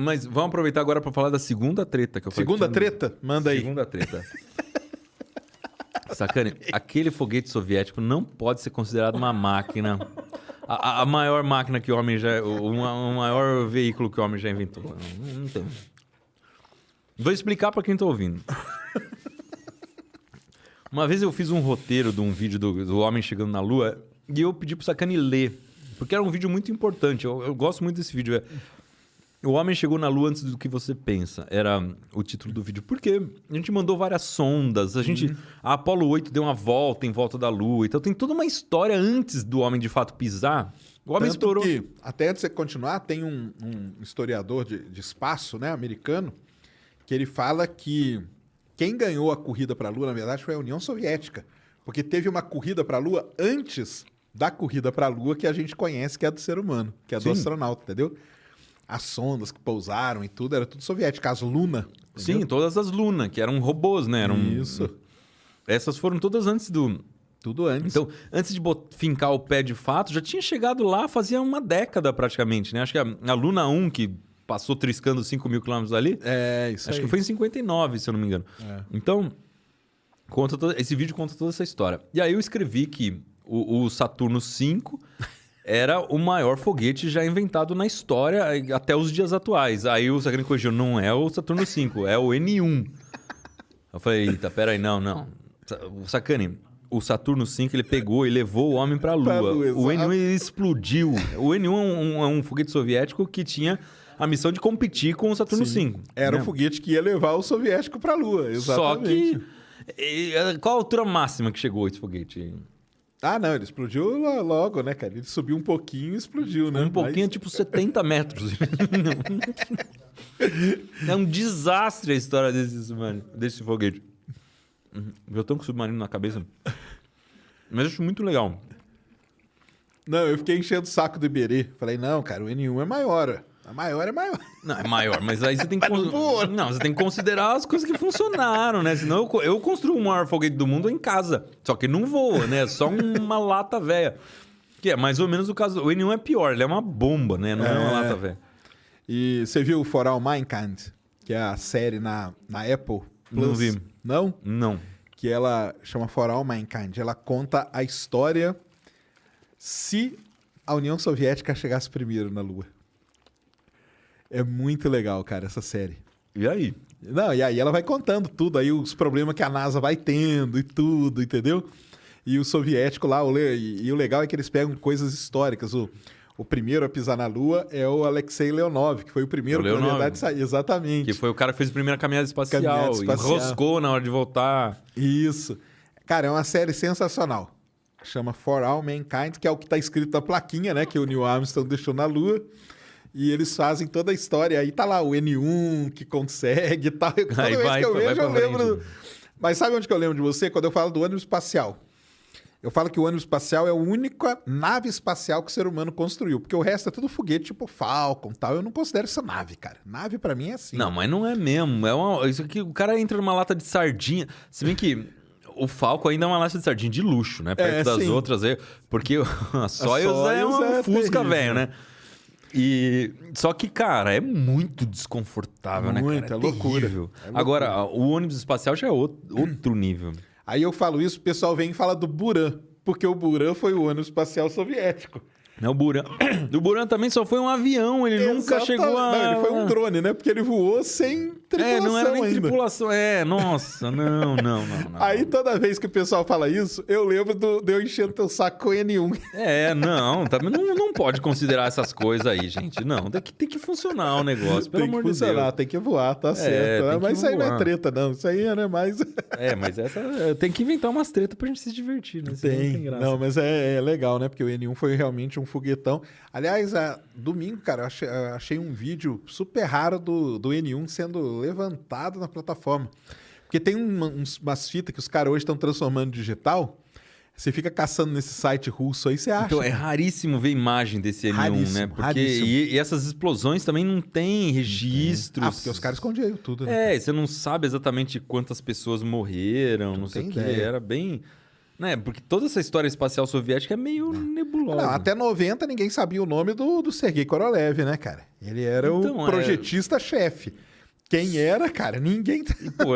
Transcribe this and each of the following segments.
Mas vamos aproveitar agora para falar da segunda treta que eu falei. Segunda treta? Manda aí. Segunda treta. Sacane, aquele foguete soviético não pode ser considerado uma máquina. A maior máquina que o homem já... O maior veículo que o homem já inventou. Não tem. Vou explicar para quem tá ouvindo. Uma vez eu fiz um roteiro de um vídeo do homem chegando na Lua e eu pedi pro Sacane ler. Porque era um vídeo muito importante. Eu gosto muito desse vídeo. O homem chegou na Lua antes do que você pensa. Era o título do vídeo. Porque a gente mandou várias sondas. A Apollo 8 deu uma volta em volta da Lua. Então tem toda uma história antes do homem de fato pisar. O homem explorou... que, até antes de você continuar, tem um historiador de espaço, né, americano, que ele fala que quem ganhou a corrida para a Lua, na verdade, foi a União Soviética. Porque teve uma corrida para a Lua antes da corrida para a Lua que a gente conhece, que é a do ser humano, que é a do astronauta, entendeu? As sondas que pousaram e tudo, era tudo soviético. As Luna. Entendeu? Sim, todas as Luna, que eram robôs, né? Isso. Essas foram todas antes do... Tudo antes. Então, antes de fincar o pé de fato, já tinha chegado lá fazia uma década praticamente, né? Acho que a Luna 1, que passou triscando 5 mil quilômetros ali... É, isso Acho aí. que foi em 59, se eu não me engano. É. Então, esse vídeo conta toda essa história. E aí eu escrevi que o Saturno V era o maior foguete já inventado na história até os dias atuais. Aí o Sacane corrigiu, não é o Saturno V, é o N1. Eu falei, eita, peraí, não. O Sacane, o Saturno V, ele pegou e levou o homem para a Lua. O N1 ele explodiu. O N1 é um foguete soviético que tinha a missão de competir com o Saturno V. Era o foguete que ia levar o soviético para a Lua, exatamente. Só que... Qual a altura máxima que chegou esse foguete? Ah, não, ele explodiu logo, né, cara? Ele subiu um pouquinho e explodiu, né? Um pouquinho, tipo 70 metros. É um desastre a história desse foguete. Eu tô com o submarino na cabeça. Mas eu acho muito legal. Não, eu fiquei enchendo o saco do Iberê. Falei, não, cara, o N1 é maior. A maior é maior. Não, é maior, mas aí você tem que... você tem que considerar as coisas que funcionaram, né? Senão eu construo o maior foguete do mundo em casa. Só que não voa, né? Só uma lata velha. Que é mais ou menos o caso... O N1 é pior, ele é uma bomba, né? Não é uma lata velha. E você viu o For All Mankind? Que é a série na Apple Plus? Não vi. Não? Não. Que ela chama For All Mankind. Ela conta a história se a União Soviética chegasse primeiro na Lua. É muito legal, cara, essa série. E aí? Não, e aí ela vai contando tudo, aí os problemas que a NASA vai tendo e tudo, entendeu? E o soviético lá, e o legal é que eles pegam coisas históricas. O primeiro a pisar na Lua é o Alexei Leonov, que foi o primeiro, na verdade, a sair. Exatamente. Que foi o cara que fez a primeira caminhada espacial. Enroscou na hora de voltar. Isso. Cara, é uma série sensacional. Chama For All Mankind, que é o que está escrito na plaquinha, né? Que o Neil Armstrong deixou na Lua. E eles fazem toda a história. Aí tá lá o N1 que consegue e tal. Toda vez que eu vejo, eu lembro... Mas sabe onde que eu lembro de você? Quando eu falo do ônibus espacial. Eu falo que o ônibus espacial é a única nave espacial que o ser humano construiu. Porque o resto é tudo foguete, tipo Falcon e tal. Eu não considero isso nave, cara. Nave pra mim é assim. Não, mas não é mesmo. Isso aqui, o cara entra numa lata de sardinha. Se bem que... O Falcon ainda é uma lata de sardinha de luxo, né? Perto das outras aí. Porque a Soyuz é um Fusca velho, né? Só que, cara, é muito desconfortável, né, cara? É loucura. Agora, o ônibus espacial já é outro nível. Aí eu falo isso, o pessoal vem e fala do Buran, porque o Buran foi o ônibus espacial soviético. O Buran. O Buran também só foi um avião, ele nunca chegou a... Não, ele foi um drone, né? Porque ele voou sem tripulação não era nem ainda. tripulação. Nossa, não. Aí toda vez que o pessoal fala isso, eu lembro de eu enchendo teu saco com o N1. Não pode considerar essas coisas aí, gente. Não, tem que funcionar o negócio, pelo amor de Deus. Tem que voar, tá certo. Mas isso aí não é treta, não. Isso aí é mais... mas essa... Tem que inventar umas tretas pra gente se divertir, né? Tem graça. Não, mas é legal, né? Porque o N1 foi realmente um foguetão. Aliás, domingo, cara, eu achei um vídeo super raro do N1 sendo levantado na plataforma. Porque tem umas fitas que os caras hoje estão transformando em digital. Você fica caçando nesse site russo aí, você acha. Então, é raríssimo ver imagem desse N1, né? Porque e essas explosões também não tem registros. Porque os caras escondiam tudo, né? Você não sabe exatamente quantas pessoas morreram, não sei o quê. Era bem... Né? Porque toda essa história espacial soviética é meio nebulosa. Não, até 90 ninguém sabia o nome do Sergei Korolev, né, cara? Ele era o projetista-chefe. Quem era, cara? Ninguém... E, pô,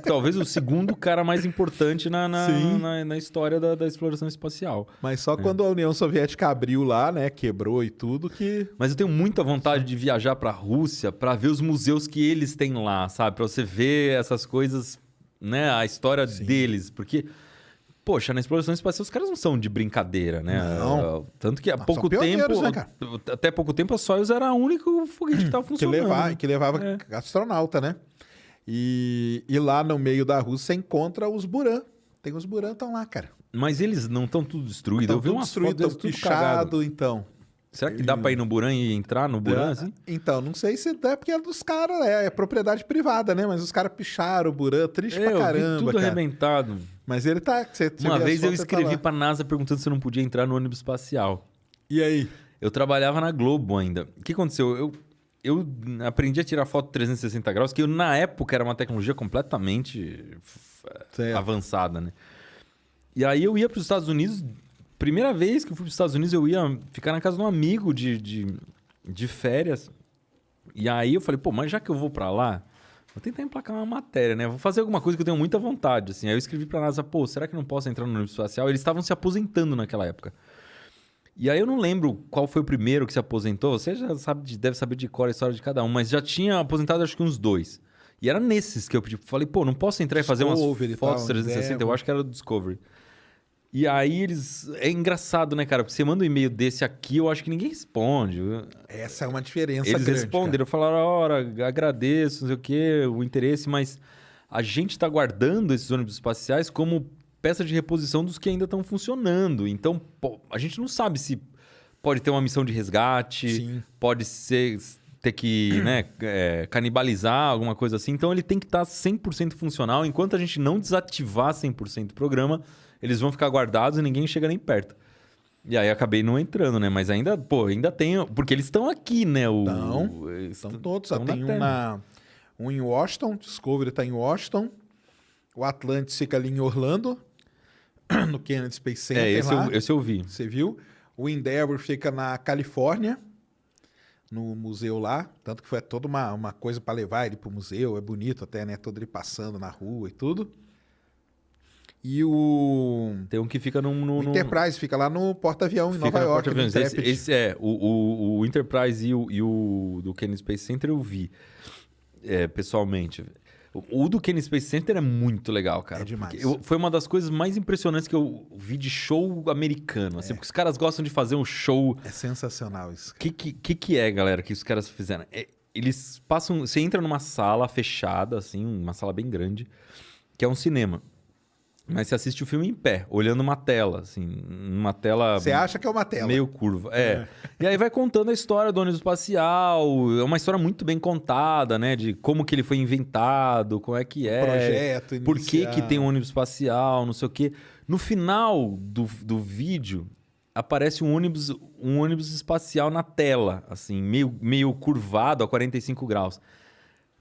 talvez o segundo cara mais importante na história da exploração espacial. Mas só quando a União Soviética abriu lá, né, quebrou e tudo que... Mas eu tenho muita vontade de viajar pra Rússia pra ver os museus que eles têm lá, sabe? Pra você ver essas coisas, né? A história deles. Porque, poxa, na exploração espacial os caras não são de brincadeira, né? Não. Tanto que há pouco tempo... Né, cara? Até pouco tempo a Soyuz era o único foguete que tava funcionando. Que levava astronauta, né? E lá no meio da Rússia você encontra os Buran. Tem os Buran estão lá, cara. Mas eles não estão tudo destruídos. Eu vi umas fotos deles tudo cagado. Então. Será que dá pra ir no Buran e entrar no Buran, assim? Então, não sei se dá, porque é dos caras, é propriedade privada, né? Mas os caras picharam o Buran, triste pra caramba, eu vi tudo arrebentado. Mas ele tá... Uma vez eu escrevi pra NASA perguntando se eu não podia entrar no ônibus espacial. E aí? Eu trabalhava na Globo ainda. O que aconteceu? Eu aprendi a tirar foto 360 graus, que na época era uma tecnologia completamente avançada, né? E aí eu ia para os Estados Unidos. Primeira vez que eu fui para os Estados Unidos, eu ia ficar na casa de um amigo de férias. E aí eu falei, pô, mas já que eu vou para lá, vou tentar emplacar uma matéria, né? Vou fazer alguma coisa que eu tenho muita vontade, assim. Aí eu escrevi para a NASA, pô, será que não posso entrar no ônibus espacial? Eles estavam se aposentando naquela época. E aí eu não lembro qual foi o primeiro que se aposentou. Você já deve saber de cor a história de cada um, mas já tinha aposentado acho que uns 2. E era nesses que eu pedi. Falei, pô, não posso entrar e fazer umas fotos 360? Eu acho que era do Discovery. E aí eles... É engraçado, né, cara? Porque você manda um e-mail desse aqui, eu acho que ninguém responde. Essa é uma diferença Eles grande, responderam, falaram, ora, agradeço, não sei o quê, o interesse, mas a gente tá guardando esses ônibus espaciais como peça de reposição dos que ainda estão funcionando. Então, pô, a gente não sabe se pode ter uma missão de resgate, pode ter que canibalizar, alguma coisa assim. Então, ele tem que estar 100% funcional. Enquanto a gente não desativar 100% o programa, eles vão ficar guardados e ninguém chega nem perto. E aí, acabei não entrando, né? Mas ainda tem... Porque eles estão aqui, né? Estão todos. Tem um em Washington, Discovery está em Washington. O Atlantis fica ali em Orlando, no Kennedy Space Center. Esse eu vi. Você viu? O Endeavour fica na Califórnia, no museu lá. Tanto que foi toda uma coisa para levar ele para o museu. É bonito até, né? Todo ele passando na rua e tudo. E o... Tem um que fica o Enterprise fica lá no porta-avião em Nova York. O Enterprise e o do Kennedy Space Center eu vi pessoalmente. O do Kennedy Space Center é muito legal, cara. É demais. Foi uma das coisas mais impressionantes que eu vi de show americano. Assim, porque os caras gostam de fazer um show... É sensacional isso. O que é, galera, que os caras fizeram? Eles passam... Você entra numa sala fechada, assim, uma sala bem grande, que é um cinema. Mas você assiste o filme em pé, olhando uma tela, assim, uma tela... Você acha que é uma tela. Meio curva, E aí vai contando a história do ônibus espacial, é uma história muito bem contada, né? De como que ele foi inventado, como é que é... Projeto inicial. Por que tem um ônibus espacial, não sei o quê. No final do vídeo, aparece um ônibus espacial na tela, assim, meio curvado a 45 graus.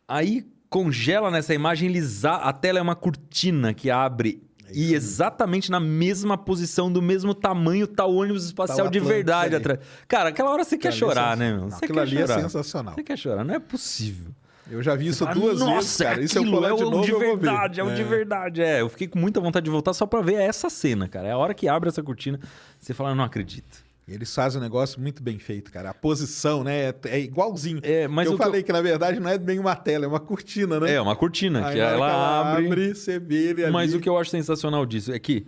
Aí congela nessa imagem, a tela é uma cortina que abre... E exatamente na mesma posição, do mesmo tamanho, tá o ônibus espacial de verdade atrás. Cara, aquela hora você quer chorar, né, meu? Aquilo ali é sensacional. Você quer chorar, não é possível. Eu já vi isso duas vezes, cara. Isso eu falar de novo, de verdade, de verdade. Eu fiquei com muita vontade de voltar só pra ver essa cena, cara. É a hora que abre essa cortina, você fala, não acredito. Eles fazem um negócio muito bem feito, cara. A posição, né? É igualzinho. Mas eu falei que, na verdade, não é bem uma tela, é uma cortina, né? É uma cortina, aí, que ela abre, você vê ele ali. Mas o que eu acho sensacional disso é que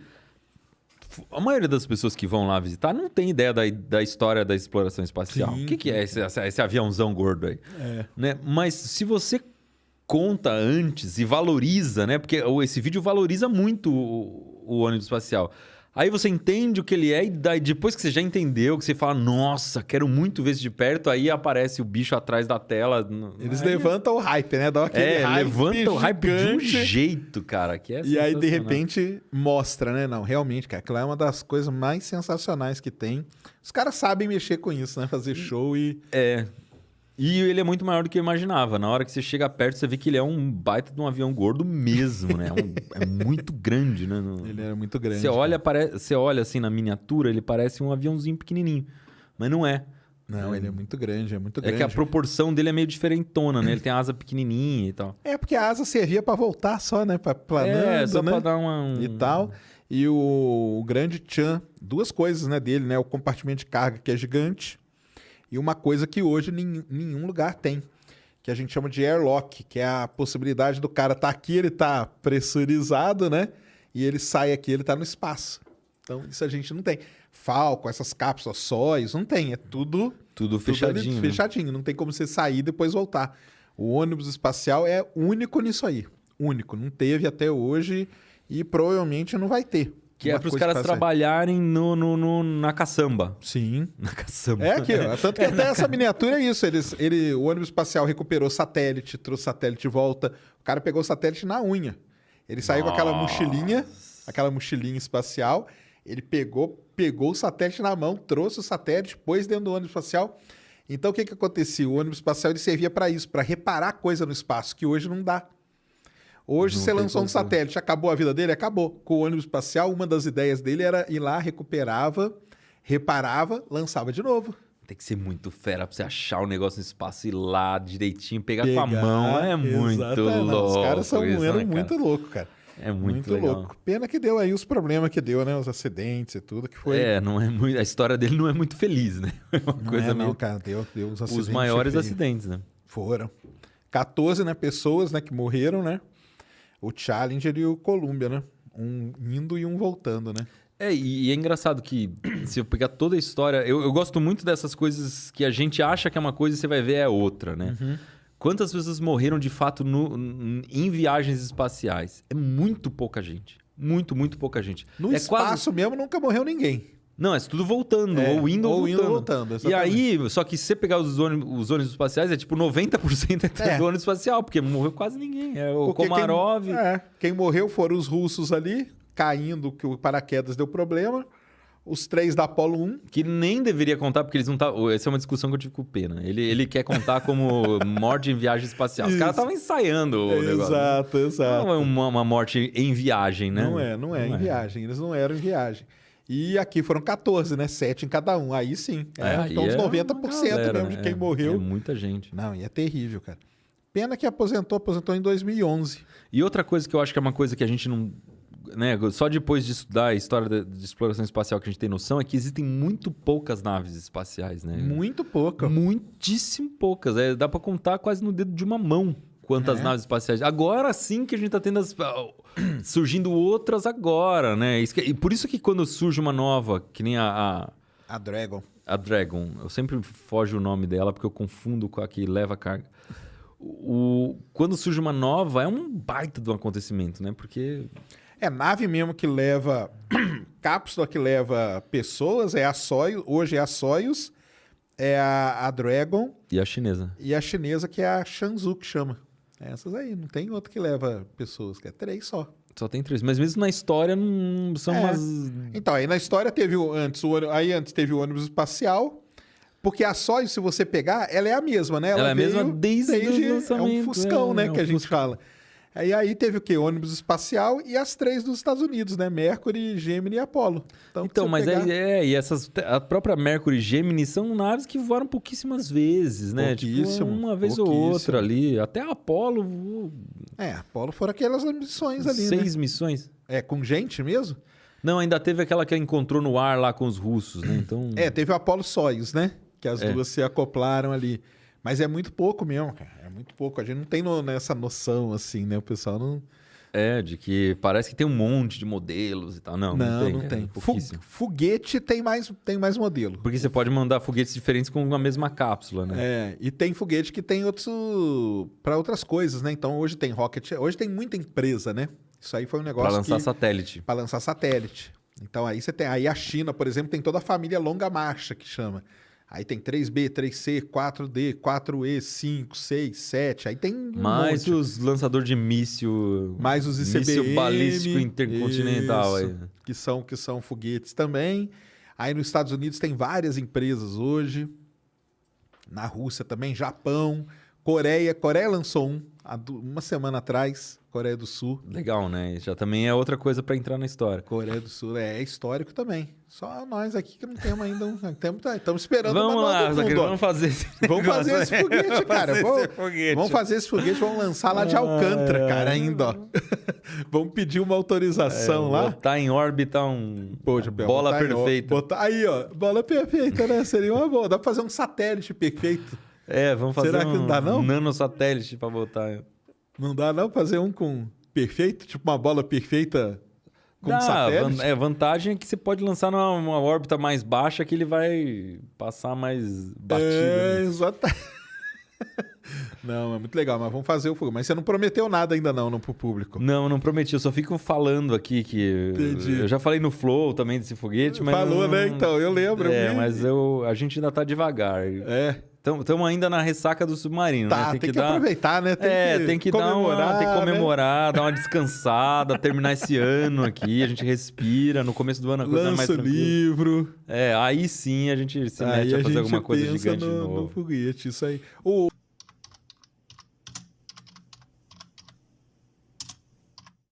a maioria das pessoas que vão lá visitar não tem ideia da história da exploração espacial. O que é esse aviãozão gordo aí? Né? Mas se você conta antes e valoriza, né? Porque esse vídeo valoriza muito o ônibus espacial. Aí você entende o que ele é e daí, depois que você já entendeu, que você fala, nossa, quero muito ver isso de perto, aí aparece o bicho atrás da tela. Eles levantam o hype, né? Dá aquele hype levanta o hype de um jeito, cara, que é E aí, de repente, mostra, né? Não, realmente, cara, aquilo é uma das coisas mais sensacionais que tem. Os caras sabem mexer com isso, né? Fazer show e... E ele é muito maior do que eu imaginava. Na hora que você chega perto, você vê que ele é um baita de um avião gordo mesmo, né? É muito grande, né? Ele era muito grande. Você olha assim na miniatura, ele parece um aviãozinho pequenininho. Mas não é. Não, ele é muito grande, é muito É grande. que a proporção dele é meio diferentona, né? Ele tem a asa pequenininha e tal. É porque a asa servia para voltar só, né? Para planando, só né? pra dar uma... E tal. E o grande Chan, duas coisas, né, dele, né? O compartimento de carga que é gigante e uma coisa que hoje nenhum lugar tem, que a gente chama de airlock, que é a possibilidade do cara estar aqui, ele tá pressurizado, né? E ele sai aqui, ele tá no espaço. Então isso a gente não tem. Falcon, essas cápsulas Soyuz, não tem, é tudo fechadinho. ali, fechadinho, não tem como você sair e depois voltar. O ônibus espacial é único nisso aí, único, não teve até hoje e provavelmente não vai ter. Que é para os caras trabalharem na caçamba. Sim. Na caçamba. É aqui, ó. Tanto que até essa miniatura é isso. O ônibus espacial recuperou satélite, trouxe satélite de volta. O cara pegou o satélite na unha. Ele saiu com aquela mochilinha espacial. Ele pegou o satélite na mão, trouxe o satélite, pôs dentro do ônibus espacial. Então o que acontecia? O ônibus espacial ele servia para isso, para reparar coisa no espaço, que hoje não dá. Hoje você lançou um satélite, acabou a vida dele? Acabou. Com o ônibus espacial, uma das ideias dele era ir lá, recuperava, reparava, lançava de novo. Tem que ser muito fera pra você achar o negócio no espaço, ir lá direitinho, pegar com a mão. É muito louco. Os caras eram muito loucos, cara. É muito legal. Louco. Pena que deu aí os problemas que deu, né? Os acidentes e tudo que foi. Não é muito. A história dele não é muito feliz, né? É uma coisa meio... cara. Deu os acidentes. Os maiores acidentes, né? Foram. 14, né, pessoas, né, que morreram, né? O Challenger e o Columbia, né? Um indo e um voltando, né? E é engraçado que, se eu pegar toda a história... Eu gosto muito dessas coisas que a gente acha que é uma coisa e você vai ver é outra, né? Uhum. Quantas pessoas morreram de fato em viagens espaciais? É muito pouca gente. Muito, muito pouca gente. No espaço mesmo nunca morreu ninguém. Não, é tudo voltando, ou indo ou voltando. E aí, só que se você pegar os ônibus espaciais, é tipo 90% do ônibus espacial, porque morreu quase ninguém. É o Komarov. Quem morreu foram os russos ali, caindo, que o paraquedas deu problema. Os 3 da Apollo 1. Que nem deveria contar, porque eles não estavam... Essa é uma discussão que eu tive com o Pena. Ele quer contar como morte em viagem espacial. Os caras estavam ensaiando o negócio. Exato. Não é uma morte em viagem, né? Não é em viagem. Eles não eram em viagem. E aqui foram 14, né? 7 em cada um. Aí sim. Então uns 90% galera, mesmo de quem morreu. É muita gente. Não, e é terrível, cara. Pena que aposentou em 2011. E outra coisa que eu acho que é uma coisa que a gente não... Né, só depois de estudar a história de exploração espacial que a gente tem noção é que existem muito poucas naves espaciais, né? Muito poucas. Muitíssimo poucas. Dá para contar quase no dedo de uma mão quantas naves espaciais. Agora sim que a gente tá tendo surgindo outras agora, né? E por isso que quando surge uma nova, que nem a Dragon. A Dragon. Eu sempre foge o nome dela porque eu confundo com a que leva carga. Quando surge uma nova, é um baita de um acontecimento, né? Porque... nave mesmo que leva... cápsula que leva pessoas, é a Soyuz. Hoje é a Soyuz, é a Dragon. E a chinesa. E a chinesa, que é a Shenzhou, que chama. Essas aí, não tem outra que leva pessoas, que é 3 só. Só tem 3, mas mesmo na história não são umas... Então, aí na história teve antes teve o ônibus espacial, porque a Soyuz, se você pegar, ela é a mesma, né? Ela é a mesma desde o lançamento. É um Fuscão, né, que a gente fala. Aí teve o quê? Ônibus espacial e as 3 dos Estados Unidos, né? Mercury, Gemini e Apollo. Então mas e a própria Mercury e Gemini são naves que voaram pouquíssimas vezes, né? Pouquíssimo. Tipo, uma vez ou outra ali. Até a Apollo... Apollo foram aquelas missões ali, 6 missões. Com gente mesmo? Não, ainda teve aquela que ela encontrou no ar lá com os russos, né? Então... teve o Apollo Soyuz, né? Que as duas se acoplaram ali. Mas é muito pouco mesmo, cara. É muito pouco. A gente não tem essa noção, assim, né? O pessoal não... de que parece que tem um monte de modelos e tal. Não tem. Foguete tem mais modelo. Porque você pode mandar foguetes diferentes com a mesma cápsula, né? E tem foguete que tem para outras coisas, né? Então hoje tem rocket... Hoje tem muita empresa, né? Isso aí foi um negócio Para lançar satélite. Para lançar satélite. Então aí você tem... Aí a China, por exemplo, tem toda a família longa marcha, que chama... Aí tem 3B, 3C, 4D, 4E, 5, 6, 7. Aí tem mais os lançadores de míssil... Mais os ICBM. Míssil balístico intercontinental. Aí. Que são foguetes também. Aí nos Estados Unidos tem várias empresas hoje. Na Rússia também, Japão, Coreia. Coreia lançou uma semana atrás, Coreia do Sul. Legal, né? Já também é outra coisa para entrar na história. Coreia do Sul é histórico também. Só nós aqui que não temos ainda estamos esperando vamos uma lá, nova mundo, vamos fazer esse Vamos fazer esse foguete, cara. Vamos fazer esse foguete, vamos lançar lá de Alcântara, cara, ainda, ó. Vamos pedir uma autorização lá. Botar em órbita bola perfeita. Aí, ó, bola perfeita, né? Seria uma boa. Dá pra fazer um satélite perfeito. Vamos fazer Será que não dá, não? Nanosatélite pra botar. Não dá, não? Fazer um com perfeito? Tipo uma bola perfeita com satélite? Vantagem é que você pode lançar numa órbita mais baixa que ele vai passar mais batido. Exatamente. Não, é muito legal, mas vamos fazer o fogo. Mas você não prometeu nada ainda não pro público. Não prometi. Eu só fico falando aqui que... Entendi. Eu já falei no Flow também desse foguete, mas... Falou, né? Então, eu lembro. Mas a gente ainda tá devagar. Estamos ainda na ressaca do submarino, né? Tem que aproveitar, né? Tem que comemorar, dar uma descansada, terminar esse ano aqui, a gente respira, no começo do ano a coisa é mais tranquila. Lança o livro. Aí sim a gente se mete a fazer alguma coisa gigante de novo. No foguete, isso aí.